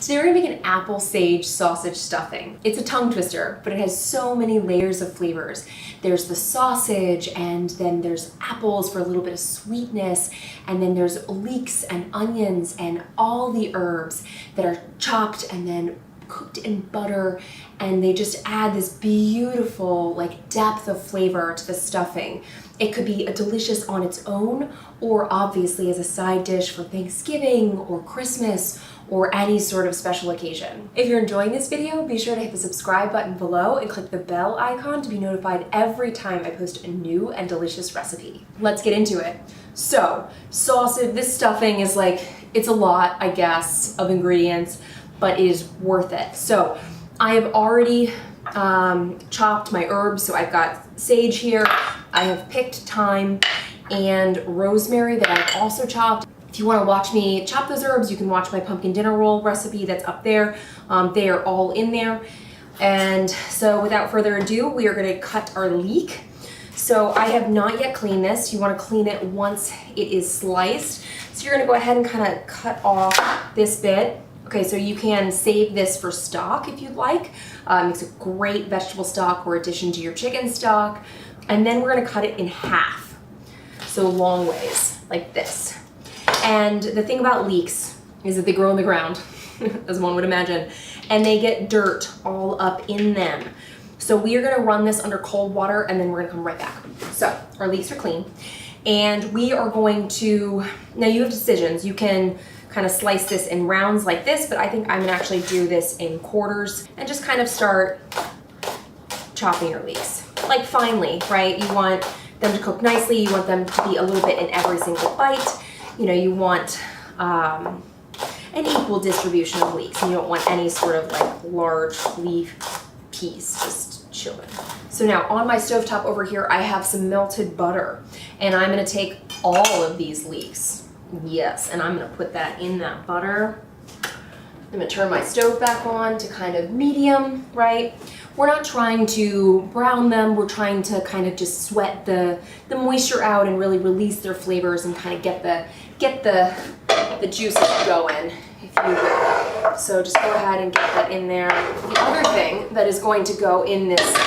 Today we're gonna make an apple sage sausage stuffing. It's a tongue twister, but it has so many layers of flavors. There's the sausage, and then there's apples for a little bit of sweetness, and then there's leeks and onions and all the herbs that are chopped and then cooked in butter, and they just add this beautiful depth of flavor to the stuffing. It could be delicious on its own, or obviously as a side dish for Thanksgiving or Christmas or any sort of special occasion. If you're enjoying this video, be sure to hit the subscribe button below and click the bell icon to be notified every time I post a new and delicious recipe. Let's get into it. So, sausage, this stuffing is it's a lot, I guess, of ingredients, but it is worth it. So, I have already chopped my herbs, so I've got sage here, I have picked thyme and rosemary that I've also chopped. If you want to watch me chop those herbs, you can watch my pumpkin dinner roll recipe that's up there. They are all in there. And so without further ado, we are going to cut our leek. So I have not yet cleaned this. You want to clean it once it is sliced. So you're going to go ahead and kind of cut off this bit. Okay, so you can save this for stock if you'd like. It's a great vegetable stock or addition to your chicken stock. And then we're going to cut it in half. So long ways, like this. And the thing about leeks is that they grow in the ground, as one would imagine, and they get dirt all up in them. So we are gonna run this under cold water and then we're gonna come right back. So our leeks are clean, and we are going to, now you have decisions. You can kind of slice this in rounds like this, but I think I'm gonna actually do this in quarters and just kind of start chopping your leeks. Like finely, right? You want them to cook nicely. You want them to be a little bit in every single bite. You know, you want an equal distribution of leeks, and you don't want any sort of large leaf piece just chilling. So now on my stovetop over here, I have some melted butter, and I'm gonna take all of these leeks. Yes, and I'm gonna put that in that butter. I'm gonna turn my stove back on to kind of medium, right? We're not trying to brown them, we're trying to kind of just sweat the moisture out and really release their flavors and kind of get the juices going, if you will. So just go ahead and get that in there. The other thing that is going to go in this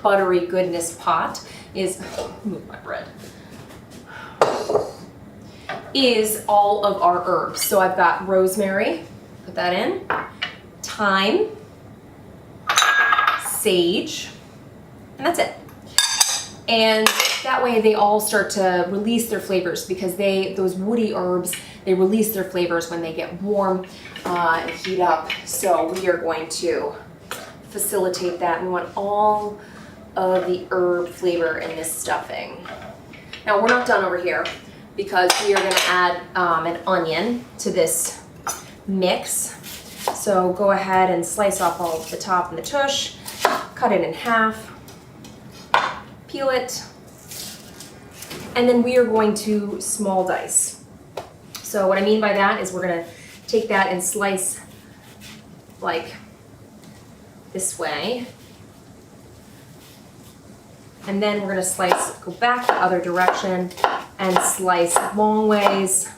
buttery goodness pot is, move my bread, is all of our herbs. So I've got rosemary, put that in, thyme, sage, and that's it. And that way they all start to release their flavors, because those woody herbs, they release their flavors when they get warm and heat up. So we are going to facilitate that. We want all of the herb flavor in this stuffing. Now we're not done over here, because we are going to add an onion to this mix. So go ahead and slice off all of the top and the tush, cut it in half, peel it, and then we are going to small dice. So what I mean by that is we're going to take that and slice like this way, and then we're going to slice, go back the other direction and slice long ways,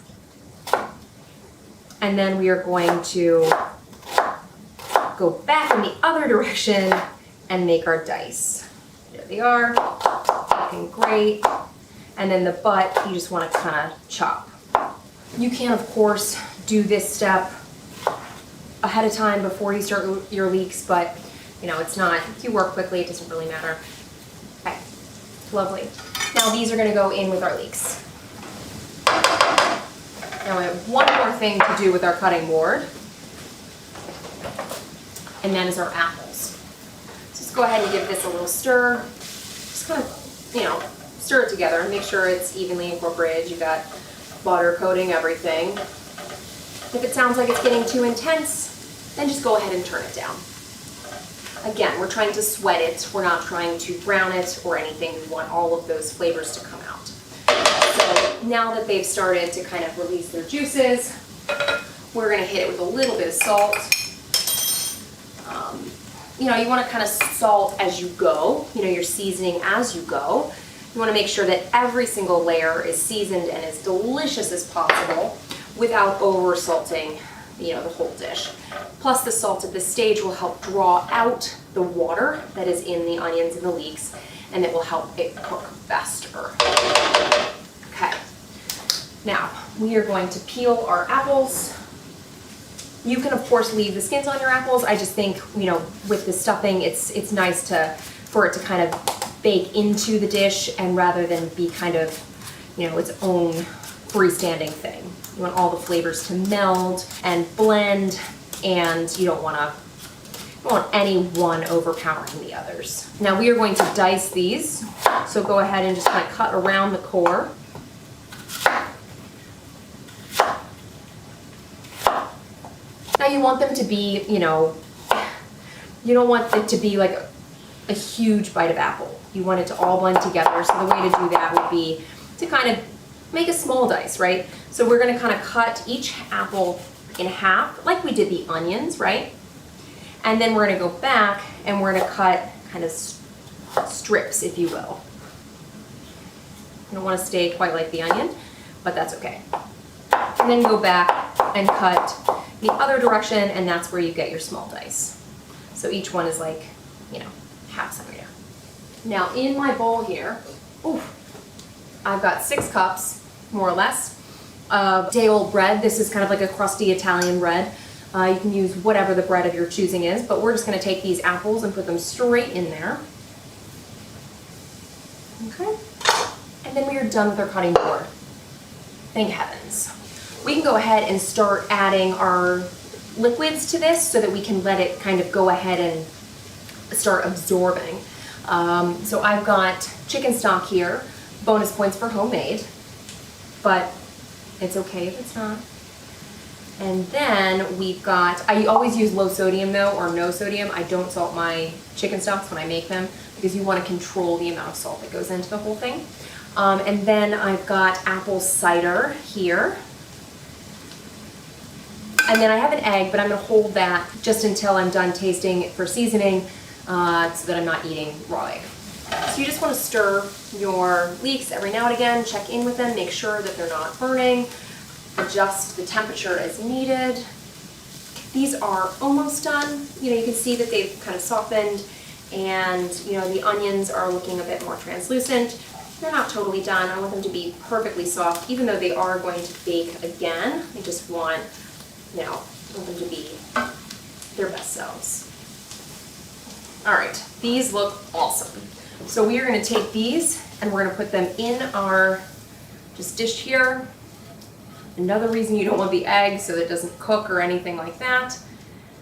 and then we are going to go back in the other direction and make our dice. There they are, looking great. And then the butt, you just want to kind of chop. You can, of course, do this step ahead of time before you start your leeks, but it's not, if you work quickly, it doesn't really matter. Okay, lovely. Now these are going to go in with our leeks. Now we have one more thing to do with our cutting board, and that is our apples. So just go ahead and give this a little stir. Just kind of, stir it together and make sure it's evenly incorporated. You got butter coating everything. If it sounds like it's getting too intense, then just go ahead and turn it down. Again, we're trying to sweat it. We're not trying to brown it or anything. We want all of those flavors to come out. So now that they've started to kind of release their juices, we're going to hit it with a little bit of salt. You want to kind of salt as you go. You're seasoning as you go. You want to make sure that every single layer is seasoned and as delicious as possible without over salting the whole dish. Plus the salt at this stage will help draw out the water that is in the onions and the leeks, and it will help it cook faster. Okay, now we are going to peel our apples. You can of course leave the skins on your apples. I just think, with the stuffing, it's nice for it to kind of bake into the dish, and rather than be kind of, its own freestanding thing. You want all the flavors to meld and blend, and you don't want any one overpowering the others. Now we are going to dice these, so go ahead and just kind of cut around the core. Now you want them to be, you don't want it to be like a huge bite of apple. You want it to all blend together, so the way to do that would be to kind of make a small dice, right? So we're gonna kind of cut each apple in half, like we did the onions, right? And then we're gonna go back and we're gonna cut kind of strips, if you will. You don't wanna stay quite like the onion, but that's okay. And then go back and cut the other direction, and that's where you get your small dice. So each one is like, half centimeter. Now in my bowl here, I've got 6 cups, more or less, of day-old bread. This is kind of like a crusty Italian bread. You can use whatever the bread of your choosing is, but we're just gonna take these apples and put them straight in there. Okay, and then we are done with our cutting board. Thank heavens. We can go ahead and start adding our liquids to this so that we can let it kind of go ahead and start absorbing. So I've got chicken stock here, bonus points for homemade, but it's okay if it's not. And then we've got, I always use low sodium though, or no sodium. I don't salt my chicken stocks when I make them, because you want to control the amount of salt that goes into the whole thing. And then I've got apple cider here. And then I have an egg, but I'm gonna hold that just until I'm done tasting it for seasoning, so that I'm not eating raw egg. So you just wanna stir your leeks every now and again, check in with them, make sure that they're not burning, adjust the temperature as needed. These are almost done. You can see that they've kind of softened, and the onions are looking a bit more translucent. They're not totally done. I want them to be perfectly soft, even though they are going to bake again. I just want them to be their best selves. All right, these look awesome. So we are gonna take these and we're gonna put them in our dish here. Another reason you don't want the egg, so that it doesn't cook or anything like that.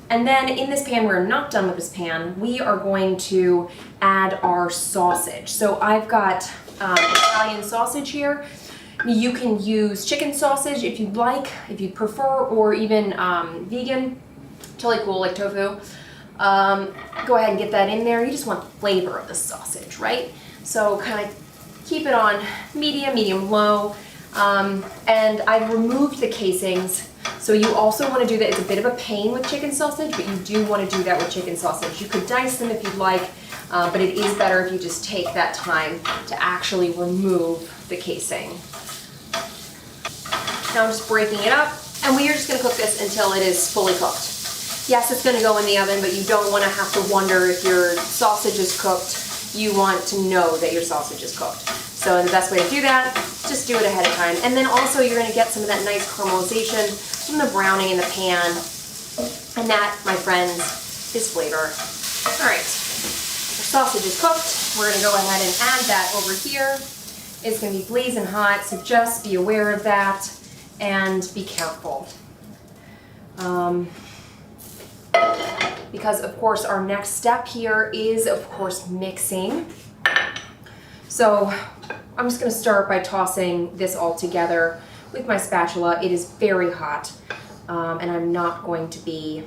And then in this pan, we're not done with this pan, we are going to add our sausage. So I've got Italian sausage here. You can use chicken sausage if you'd like, if you prefer, or even vegan, totally cool, like tofu. Go ahead and get that in there. You just want the flavor of the sausage, right? So kind of keep it on medium, low. And I've removed the casings. So you also want to do that. It's a bit of a pain with chicken sausage, but you do want to do that with chicken sausage. You could dice them if you'd like, but it is better if you just take that time to actually remove the casing. Now I'm just breaking it up, and we are just going to cook this until it is fully cooked. Yes, it's going to go in the oven, but you don't want to have to wonder if your sausage is cooked. You want to know that your sausage is cooked. So the best way to do that, just do it ahead of time. And then also you're going to get some of that nice caramelization from the browning in the pan. And that, my friends, is flavor. All right, our sausage is cooked. We're going to go ahead and add that over here. It's going to be blazing hot, so just be aware of that and be careful. Because of course our next step here is of course mixing. So I'm just going to start by tossing this all together with my spatula. It is very hot, and I'm not going to be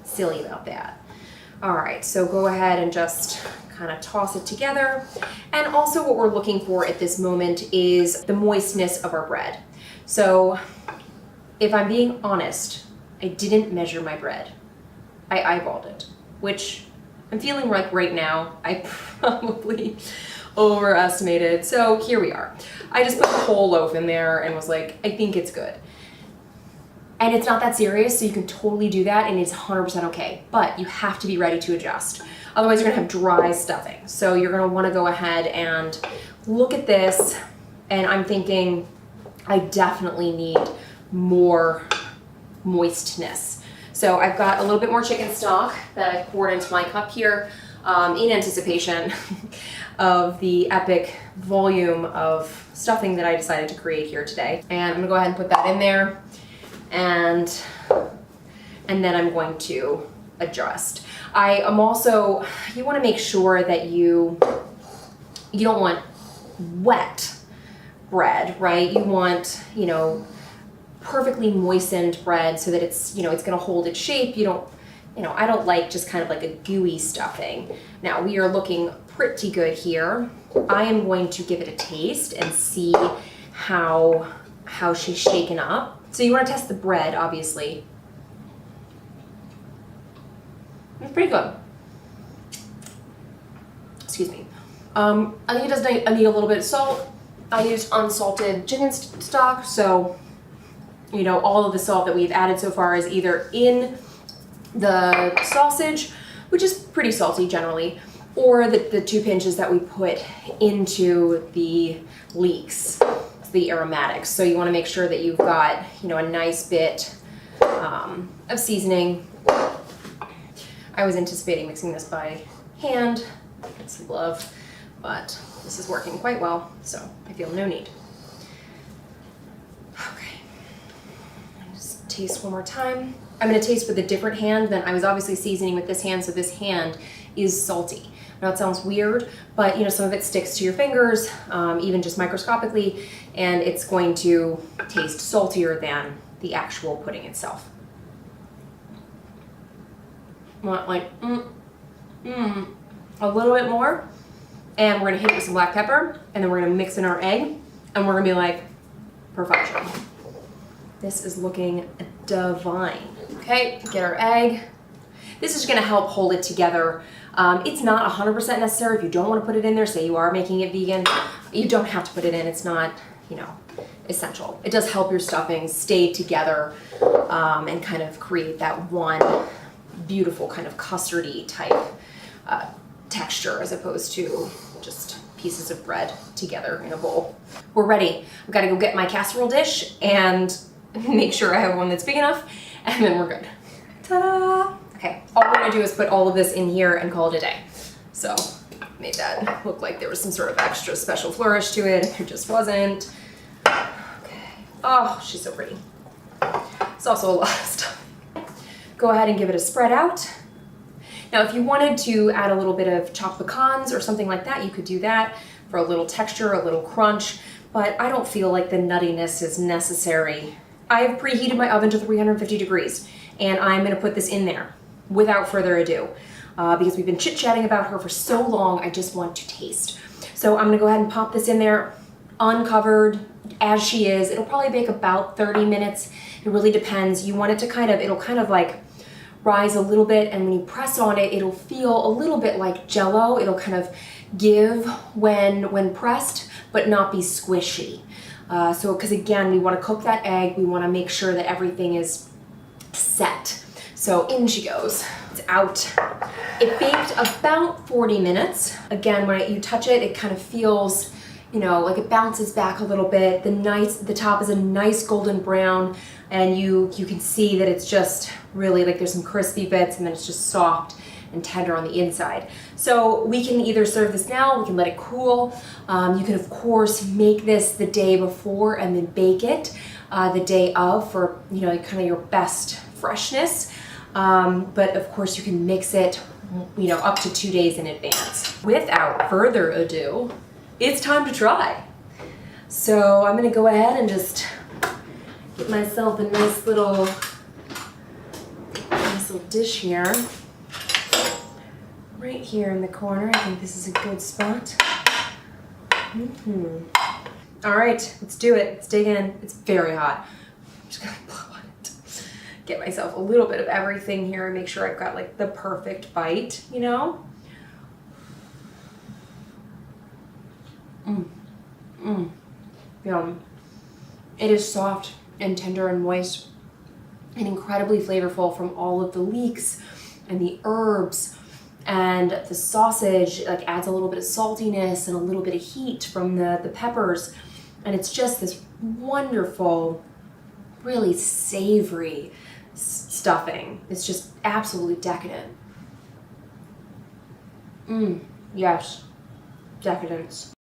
silly about that. All right, so go ahead and just kind of toss it together. And also what we're looking for at this moment is the moistness of our bread. So if I'm being honest, I didn't measure my bread. I eyeballed it, which I'm feeling like right now I probably overestimated. So here we are. I just put the whole loaf in there and was like, I think it's good. And it's not that serious, so you can totally do that and it's 100% okay. But you have to be ready to adjust. Otherwise you're gonna have dry stuffing. So you're gonna wanna go ahead and look at this, and I'm thinking I definitely need more moistness. So I've got a little bit more chicken stock that I poured into my cup here in anticipation of the epic volume of stuffing that I decided to create here today. And I'm gonna go ahead and put that in there, and then I'm going to adjust. I am also, you wanna make sure that you don't want wet bread, right? You want, you know, perfectly moistened bread so that it's, you know, it's gonna hold its shape. You don't, you know, I don't like just kind of like a gooey stuffing. Now we are looking pretty good here. I am going to give it a taste and see how she's shaken up. So you want to test the bread, obviously. It's pretty good. Excuse me. I think it does need a little bit of salt. I used unsalted chicken stock, so you know all of the salt that we've added so far is either in the sausage, which is pretty salty generally, or the 2 pinches that we put into the leeks, the aromatics. So you want to make sure that you've got, you know, a nice bit of seasoning. I was anticipating mixing this by hand, it's love, but this is working quite well, so I feel no need. Okay, I'll just taste one more time. I'm gonna taste with a different hand than I was obviously seasoning with this hand, so this hand is salty. Now it sounds weird, but you know, some of it sticks to your fingers, even just microscopically, and it's going to taste saltier than the actual pudding itself. Want like, a little bit more, and we're gonna hit it with some black pepper, and then we're gonna mix in our egg, and we're gonna be like, perfection. This is looking divine. Okay, get our egg. This is gonna help hold it together. It's not 100% necessary. If you don't wanna put it in there, say you are making it vegan, you don't have to put it in. It's not, you know, essential. It does help your stuffing stay together and kind of create that one beautiful kind of custardy type texture as opposed to just pieces of bread together in a bowl. We're ready. I've gotta go get my casserole dish and make sure I have one that's big enough, and then we're good. Ta-da! Okay, all we're gonna do is put all of this in here and call it a day. So, made that look like there was some sort of extra special flourish to it. There just wasn't. Okay. Oh, she's so pretty. It's also a lot of stuff. Go ahead and give it a spread out. Now, if you wanted to add a little bit of chopped pecans or something like that, you could do that for a little texture, a little crunch, but I don't feel like the nuttiness is necessary. I've preheated my oven to 350 degrees, and I'm gonna put this in there without further ado, because we've been chit-chatting about her for so long, I just want to taste. So I'm gonna go ahead and pop this in there, uncovered, as she is. It'll probably bake about 30 minutes. It really depends. You want it to it'll kind of like rise a little bit, and when you press on it, it'll feel a little bit like Jell-O. It'll kind of give when pressed, but not be squishy. Because again, we want to cook that egg. We want to make sure that everything is set. So in she goes. It's out. It baked about 40 minutes. Again, when you touch it, it kind of feels, you know, like it bounces back a little bit. The top is a nice golden brown, and you can see that it's just really like there's some crispy bits, and then it's just soft and tender on the inside. So we can either serve this now, we can let it cool. You can of course make this the day before and then bake it the day of for, you know, kind of your best freshness. But of course you can mix it, you know, up to 2 days in advance. Without further ado, it's time to try. So I'm gonna go ahead and just get myself a nice little dish here. Right here in the corner. I think this is a good spot. All right, let's do it. Let's dig in. It's very hot. I'm just gonna blow on it. Get myself a little bit of everything here and make sure I've got like the perfect bite, you know? Yum. It is soft and tender and moist. and incredibly flavorful from all of the leeks and the herbs. And the sausage like adds a little bit of saltiness and a little bit of heat from the peppers. And it's just this wonderful, really savory stuffing. It's just absolutely decadent. Yes, decadence.